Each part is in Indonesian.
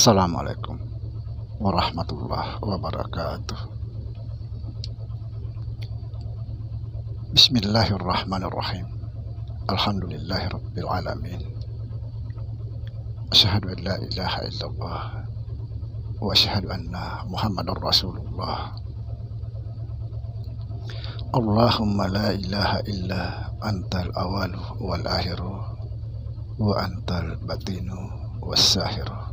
Assalamualaikum warahmatullahi wabarakatuh. Bismillahirrahmanirrahim. Alhamdulillahirabbil alamin. Asyhadu an la ilaha illallah wa asyhadu anna Muhammadar Rasulullah. Allahumma la ilaha illa antal awalu wal akhiru wa antal batinu was sahiru.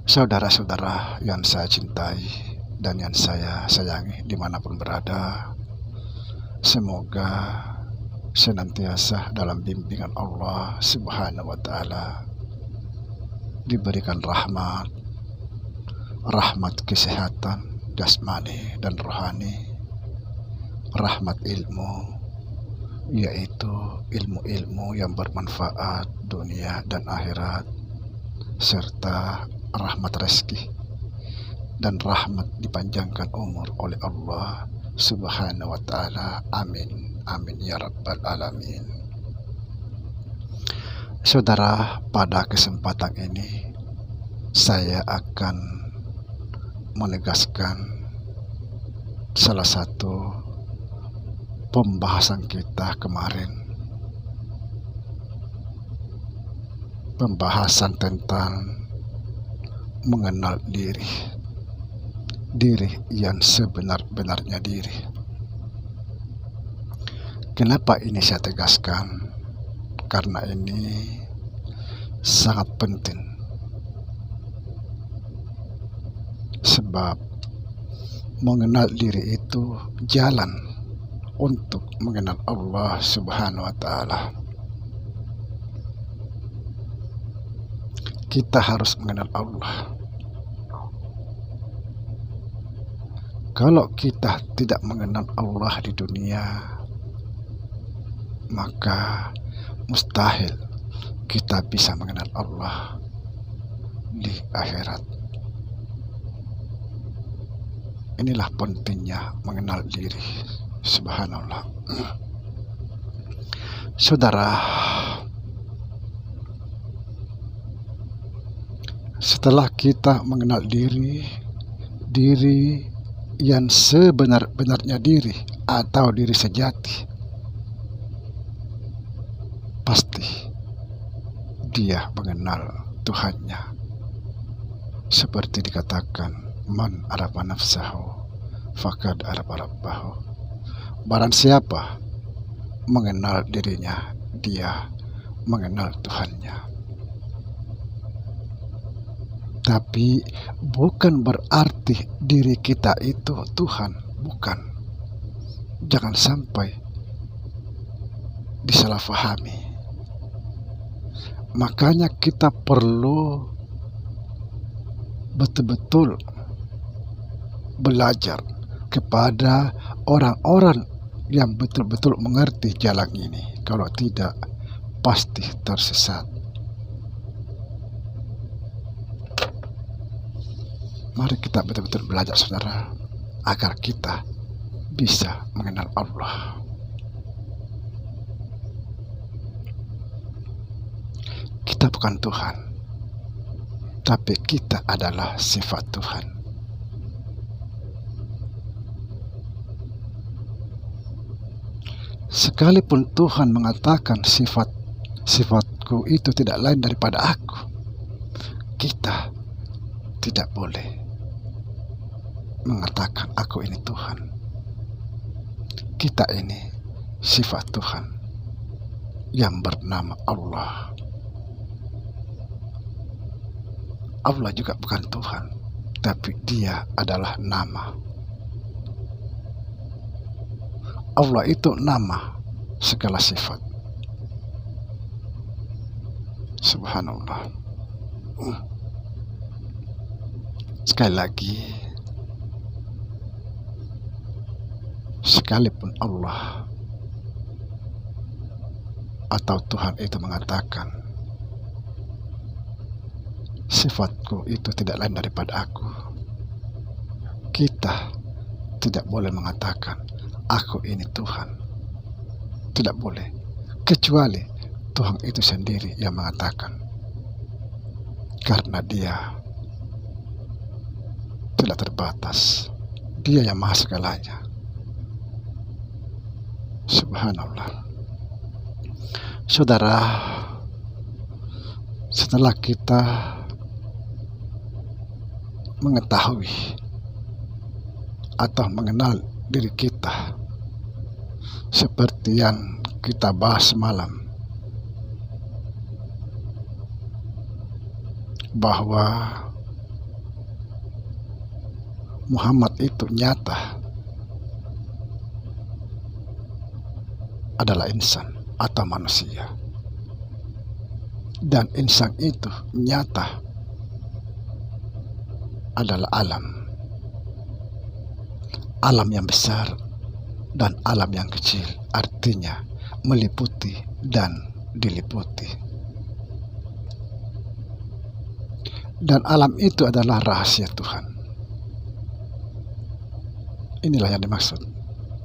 Saudara-saudara yang saya cintai dan yang saya sayangi dimanapun berada, semoga senantiasa dalam bimbingan Allah Subhanahu wa Ta'ala, diberikan rahmat kesehatan jasmani dan rohani, rahmat ilmu, yaitu ilmu-ilmu yang bermanfaat dunia dan akhirat, serta rahmat rezeki dan rahmat dipanjangkan umur oleh Allah Subhanahu wa Ta'ala. Amin, amin ya rabbal alamin. Saudara, pada kesempatan ini saya akan menegaskan salah satu pembahasan kita kemarin, pembahasan tentang mengenal diri yang sebenar-benarnya diri. Kenapa ini saya tegaskan? Karena ini sangat penting, sebab mengenal diri itu jalan untuk mengenal Allah Subhanahu wa Ta'ala. Kita harus mengenal Allah. Kalau kita tidak mengenal Allah di dunia, maka mustahil kita bisa mengenal Allah di akhirat. Inilah pentingnya mengenal diri. Subhanallah. Saudara, setelah kita mengenal diri yang sebenar-benarnya diri atau diri sejati, pasti dia mengenal Tuhannya. Seperti dikatakan, man arafa nafsahu faqad arafa rabbahu. Barang siapa mengenal dirinya, dia mengenal Tuhannya. Tapi bukan berarti diri kita itu Tuhan, bukan. Jangan sampai disalahfahami. Makanya kita perlu betul-betul belajar kepada orang-orang yang betul-betul mengerti jalan ini. Kalau tidak, pasti tersesat. Mari kita betul-betul belajar, saudara, agar kita bisa mengenal Allah. Kita bukan Tuhan, tapi kita adalah sifat Tuhan. Sekalipun Tuhan mengatakan sifatku itu tidak lain daripada aku, kita tidak boleh mengatakan aku ini Tuhan. Kita ini sifat Tuhan yang bernama Allah. Allah juga bukan Tuhan, tapi dia adalah nama. Allah itu nama segala sifat. Subhanallah. Sekali lagi, sekalipun Allah atau Tuhan itu mengatakan sifatku itu tidak lain daripada aku, kita tidak boleh mengatakan aku ini Tuhan. Tidak boleh, kecuali Tuhan itu sendiri yang mengatakan karena Dia tidak terbatas. Dia yang maha segalanya. Subhanallah. Saudara, setelah kita mengetahui atau mengenal diri kita seperti yang kita bahas semalam, bahwa Muhammad itu nyata adalah insan atau manusia, dan insan itu nyata adalah alam yang besar dan alam yang kecil, artinya meliputi dan diliputi. Dan alam itu adalah rahasia Tuhan. Inilah yang dimaksud,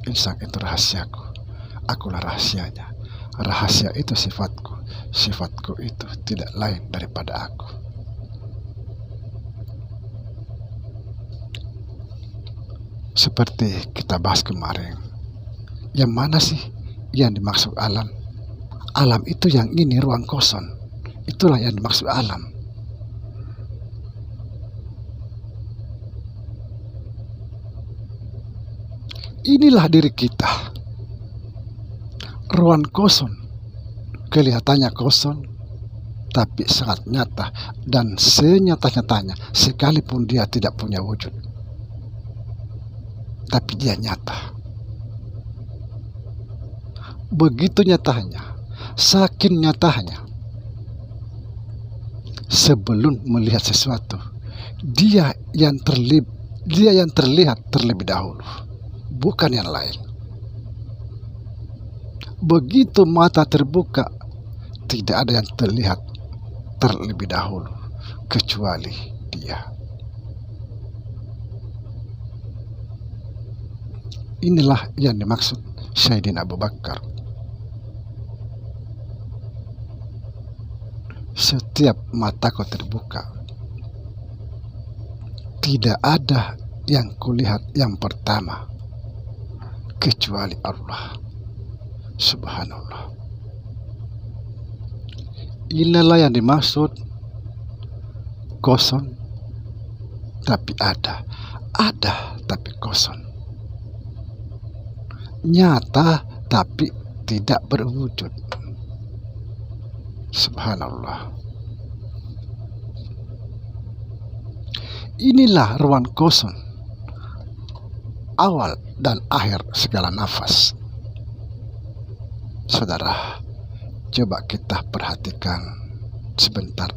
insan itu rahasiaku, akulah rahasianya. Rahasia itu sifatku, sifatku itu tidak lain daripada aku. Seperti kita bahas kemarin, yang mana sih yang dimaksud alam? Alam itu yang ini, ruang kosong. Itulah yang dimaksud alam. Inilah diri kita. Ruang kosong, kelihatannya kosong, tapi sangat nyata dan senyata-nyatanya, sekalipun dia tidak punya wujud, tapi dia nyata. Begitu nyatanya, saking nyatanya, sebelum melihat sesuatu, dia yang terlihat terlebih dahulu, bukan yang lain. Begitu mata terbuka, tidak ada yang terlihat terlebih dahulu kecuali Dia. Inilah yang dimaksud Sayyidina Abu Bakar. Setiap mataku terbuka, tidak ada yang kulihat yang pertama kecuali Allah. Subhanallah. Inilah yang dimaksud kosong tapi ada tapi kosong, nyata tapi tidak berwujud. Subhanallah. Inilah ruang kosong, awal dan akhir segala nafas. Saudara, coba kita perhatikan sebentar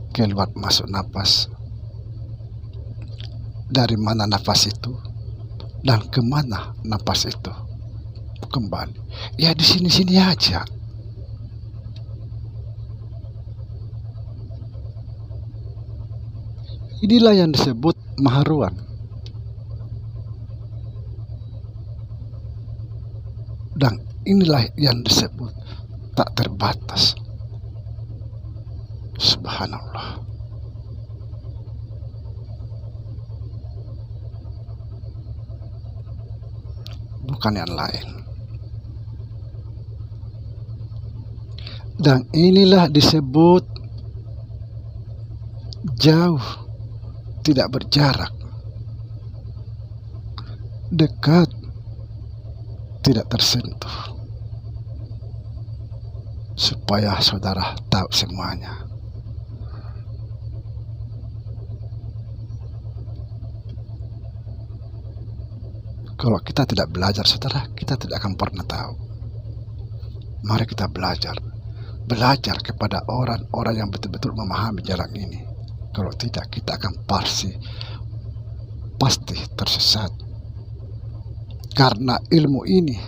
keluar masuk nafas. Dari mana nafas itu dan kemana nafas itu kembali? Ya di sini-sini aja. Inilah yang disebut maharuan. Dan inilah yang disebut tak terbatas. Subhanallah. Bukan yang lain. Dan inilah disebut jauh, tidak berjarak, dekat, tidak tersentuh. Supaya saudara tahu semuanya. Kalau kita tidak belajar, saudara, kita tidak akan pernah tahu. Mari kita belajar kepada orang-orang yang betul-betul memahami jalan ini. Kalau tidak, kita akan pasti tersesat. Karena ilmu ini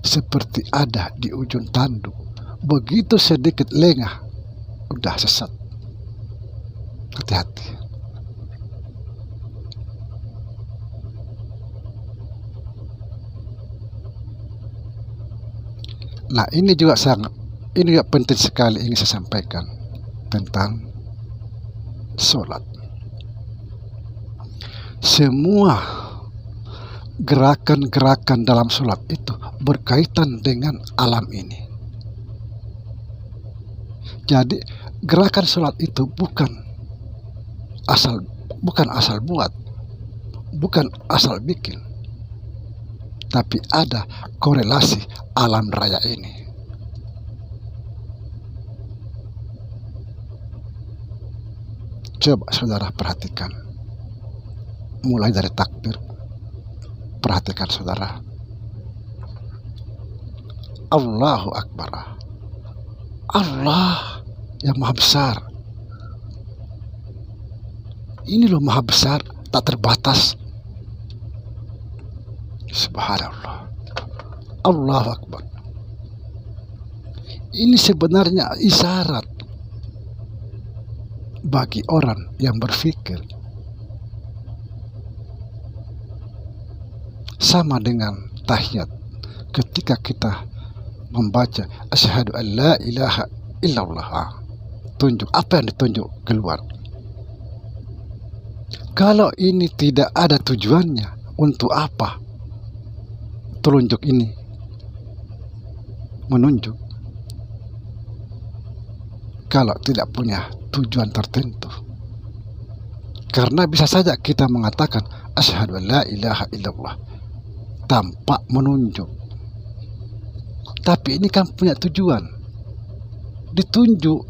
seperti ada di ujung tanduk. Begitu sedikit lengah, udah sesat. Hati-hati. Nah, ini juga penting sekali ingin saya sampaikan tentang sholat. Semua gerakan-gerakan dalam sholat itu berkaitan dengan alam ini. Jadi gerakan sholat itu bukan asal buat, bukan asal bikin, tapi ada korelasi alam raya ini. Coba saudara perhatikan, mulai dari takbir. Perhatikan saudara, Allahu Akbar, Allah yang maha besar. Ini loh maha besar, tak terbatas. Subhanallah, Allahu Akbar. Ini sebenarnya isyarat bagi orang yang berpikir. Sama dengan tahiyat, ketika kita membaca asyhadu an la ilaha illallah, tunjuk apa yang ditunjuk keluar. Kalau ini tidak ada tujuannya, untuk apa telunjuk ini menunjuk? Kalau tidak punya tujuan tertentu. Karena bisa saja kita mengatakan asyhadu an la ilaha illallah tanpa menunjuk. Tapi ini kan punya tujuan, ditunjuk.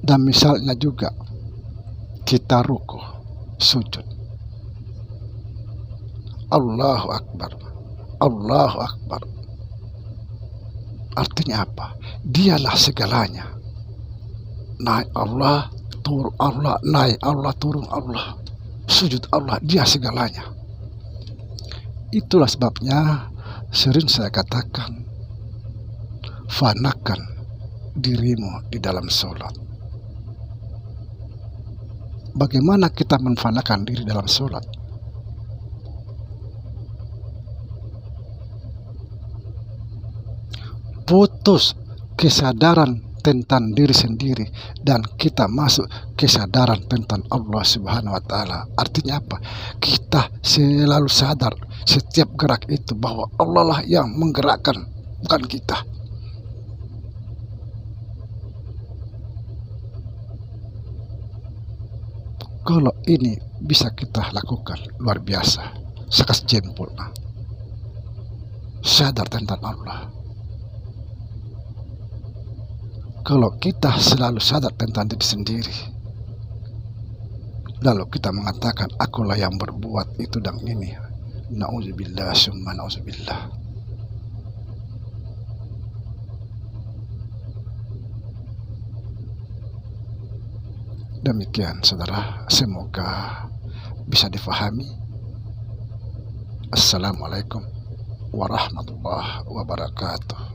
Dan misalnya juga kita ruku, sujud, Allahu Akbar, Allahu Akbar. Artinya apa? Dialah segalanya. Naik Allah, turun Allah, naik Allah, turun Allah, sujud Allah, dia segalanya. Itulah sebabnya sering saya katakan, fanakan dirimu di dalam sholat. Bagaimana kita menfanakan diri dalam sholat? Putus kesadaran tentang diri sendiri dan kita masuk kesadaran tentang Allah Subhanahu wa Ta'ala. Artinya apa? Kita selalu sadar setiap gerak itu bahwa Allah lah yang menggerakkan, bukan kita. Kalau ini bisa kita lakukan, luar biasa, sekas jempol. Sadar tentang Allah. Kalau kita selalu sadar tentang diri sendiri, lalu kita mengatakan akulah yang berbuat itu dan ini, na'udzubillah summa na'udzubillah. Demikian saudara, semoga bisa difahami. Assalamualaikum warahmatullahi wabarakatuh.